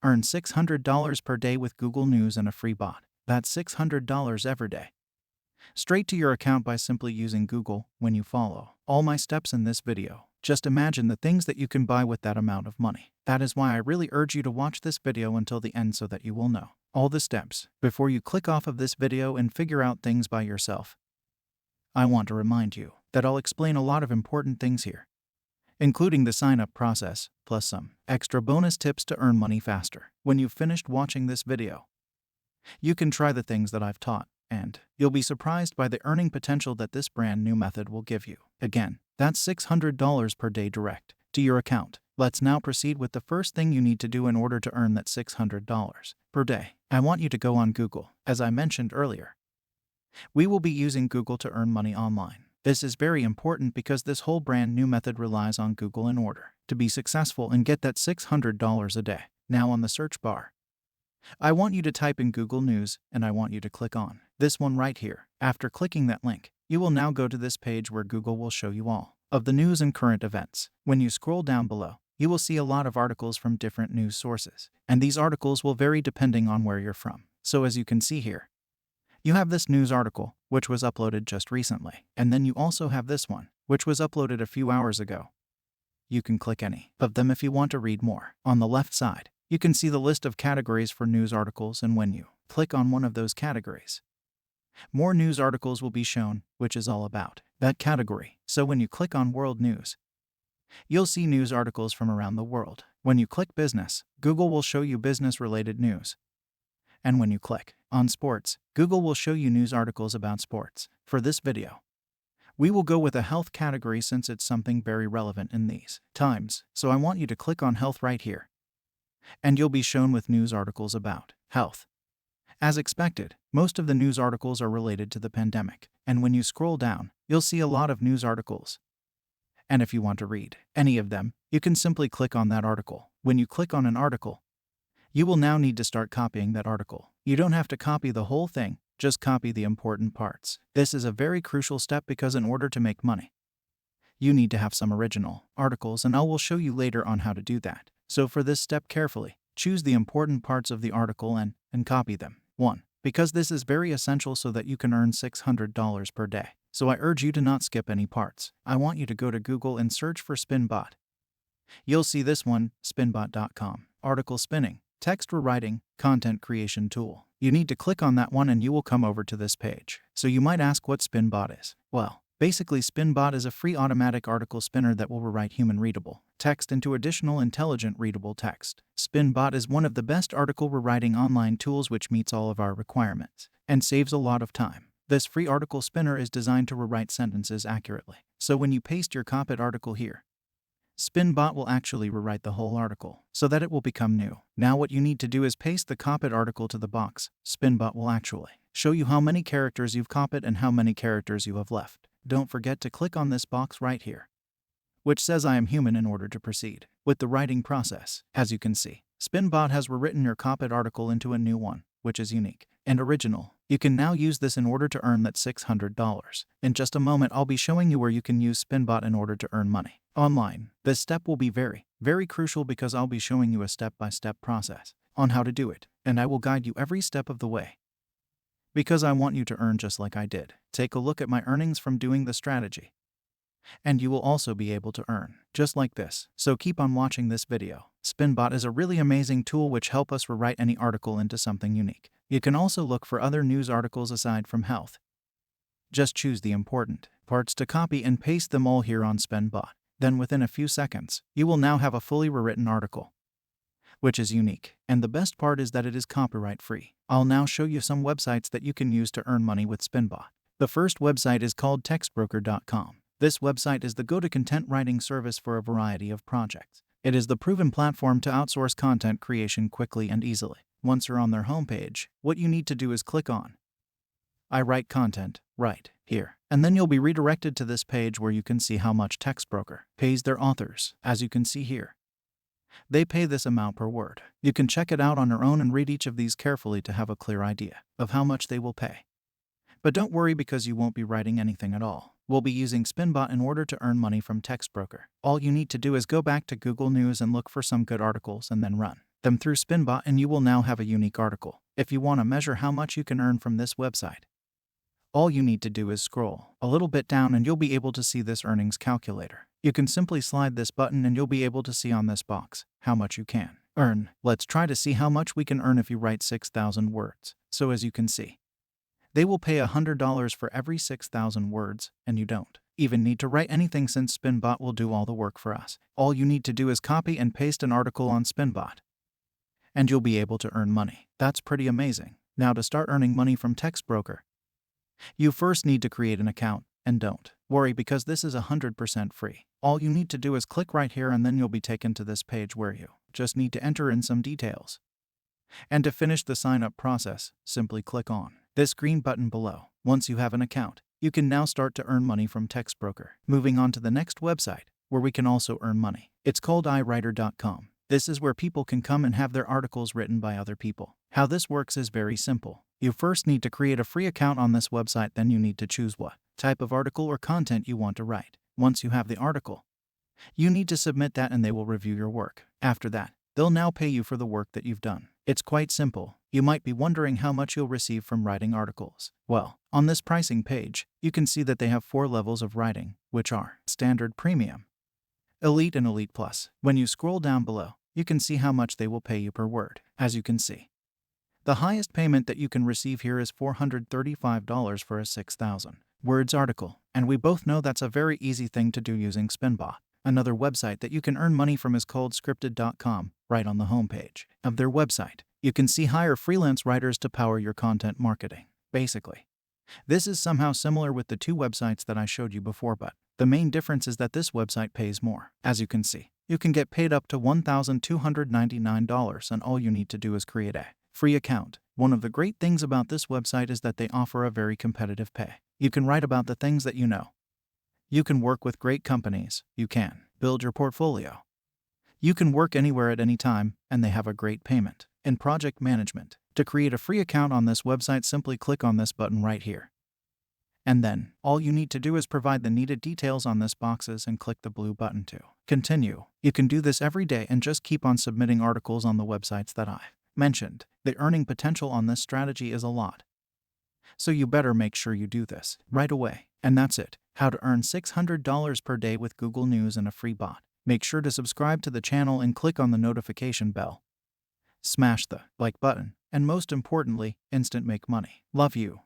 Earn $600 per day with Google News and a free bot. That's $600 every day. Straight to your account by simply using Google when you follow all my steps in this video. Just imagine the things that you can buy with that amount of money. That is why I really urge you to watch this video until the end so that you will know all the steps before you click off of this video and figure out things by yourself. I want to remind you that I'll explain a lot of important things here, including the sign-up process, plus some extra bonus tips to earn money faster. When you've finished watching this video, you can try the things that I've taught, and you'll be surprised by the earning potential that this brand new method will give you. Again, that's $600 per day direct to your account. Let's now proceed with the first thing you need to do in order to earn that $600 per day. I want you to go on Google. As I mentioned earlier, we will be using Google to earn money online. This is very important because this whole brand new method relies on Google in order to be successful and get that $600 a day. Now on the search bar, I want you to type in Google News and I want you to click on this one right here. After clicking that link, you will now go to this page where Google will show you all of the news and current events. When you scroll down below, you will see a lot of articles from different news sources, and these articles will vary depending on where you're from. So as you can see here, you have this news article, which was uploaded just recently, and then you also have this one, which was uploaded a few hours ago. You can click any of them if you want to read more. On the left side, you can see the list of categories for news articles, and when you click on one of those categories, more news articles will be shown, which is all about that category. So when you click on World News, you'll see news articles from around the world. When you click Business, Google will show you business-related news. And when you click on Sports, Google will show you news articles about sports. For this video, we will go with a health category since it's something very relevant in these times. So I want you to click on Health right here, and you'll be shown with news articles about health. As expected, most of the news articles are related to the pandemic, and when you scroll down, you'll see a lot of news articles. And if you want to read any of them, you can simply click on that article. When you click on an article, you will now need to start copying that article. You don't have to copy the whole thing, just copy the important parts. This is a very crucial step because in order to make money, you need to have some original articles, and I will show you later on how to do that. So for this step, carefully choose the important parts of the article and copy them. 1. Because this is very essential so that you can earn $600 per day. So I urge you to not skip any parts. I want you to go to Google and search for SpinBot. You'll see this one, spinbot.com. Article spinning, text rewriting, content creation tool. You need to click on that one and you will come over to this page. So you might ask what SpinBot is. Well, basically SpinBot is a free automatic article spinner that will rewrite human-readable text into additional intelligent readable text. SpinBot is one of the best article rewriting online tools which meets all of our requirements and saves a lot of time. This free article spinner is designed to rewrite sentences accurately. So when you paste your copied article here, SpinBot will actually rewrite the whole article so that it will become new. Now what you need to do is paste the copied article to the box. SpinBot will actually show you how many characters you've copied and how many characters you have left. Don't forget to click on this box right here, which says I am human, in order to proceed with the writing process. As you can see, SpinBot has rewritten your copied article into a new one, which is unique and original. You can now use this in order to earn that $600. In just a moment, I'll be showing you where you can use SpinBot in order to earn money online. This step will be very, very crucial because I'll be showing you a step-by-step process on how to do it, and I will guide you every step of the way, because I want you to earn just like I did. Take a look at my earnings from doing the strategy, and you will also be able to earn just like this. So keep on watching this video. SpinBot is a really amazing tool which helps us rewrite any article into something unique. You can also look for other news articles aside from health. Just choose the important parts to copy and paste them all here on SpinBot. Then within a few seconds, you will now have a fully rewritten article, which is unique. And the best part is that it is copyright free. I'll now show you some websites that you can use to earn money with SpinBot. The first website is called Textbroker.com. This website is the go-to content writing service for a variety of projects. It is the proven platform to outsource content creation quickly and easily. Once you're on their homepage, what you need to do is click on I write content right here, and then you'll be redirected to this page where you can see how much Textbroker pays their authors. As you can see here, they pay this amount per word. You can check it out on your own and read each of these carefully to have a clear idea of how much they will pay. But don't worry, because you won't be writing anything at all. We'll be using SpinBot in order to earn money from Textbroker. All you need to do is go back to Google News and look for some good articles and then run them through Spinbot and you will now have a unique article. If you want to measure how much you can earn from this website, all you need to do is scroll a little bit down and you'll be able to see this earnings calculator. You can simply slide this button and you'll be able to see on this box how much you can earn. Let's try to see how much we can earn if you write 6,000 words. So as you can see, they will pay $100 for every 6,000 words, and you don't even need to write anything since Spinbot will do all the work for us. All you need to do is copy and paste an article on Spinbot, and you'll be able to earn money. That's pretty amazing. Now to start earning money from Textbroker, you first need to create an account, and don't worry because this is 100% free. All you need to do is click right here and then you'll be taken to this page where you just need to enter in some details. And to finish the sign up process, simply click on this green button below. Once you have an account, you can now start to earn money from Textbroker. Moving on to the next website, where we can also earn money. It's called iWriter.com. This is where people can come and have their articles written by other people. How this works is very simple. You first need to create a free account on this website, then you need to choose what type of article or content you want to write. Once you have the article, you need to submit that and they will review your work. After that, they'll now pay you for the work that you've done. It's quite simple. You might be wondering how much you'll receive from writing articles. Well, on this pricing page, you can see that they have 4 levels of writing, which are Standard, Premium, Elite, and Elite Plus. When you scroll down below, you can see how much they will pay you per word. As you can see, the highest payment that you can receive here is $435 for a 6,000 words article. And we both know that's a very easy thing to do using Spinbot. Another website that you can earn money from is called scripted.com. Right on the homepage of their website, you can see hire freelance writers to power your content marketing. Basically, this is somehow similar with the 2 websites that I showed you before, but the main difference is that this website pays more. As you can see, you can get paid up to $1,299 and all you need to do is create a free account. One of the great things about this website is that they offer a very competitive pay. You can write about the things that you know. You can work with great companies. You can build your portfolio. You can work anywhere at any time, and they have a great payment. In project management, to create a free account on this website, simply click on this button right here. And then, all you need to do is provide the needed details on this boxes and click the blue button to continue. You can do this every day and just keep on submitting articles on the websites that I mentioned. The earning potential on this strategy is a lot. So you better make sure you do this right away. And that's it. How to earn $600 per day with Google News and a free bot. Make sure to subscribe to the channel and click on the notification bell. Smash the like button. And most importantly, instant make money. Love you.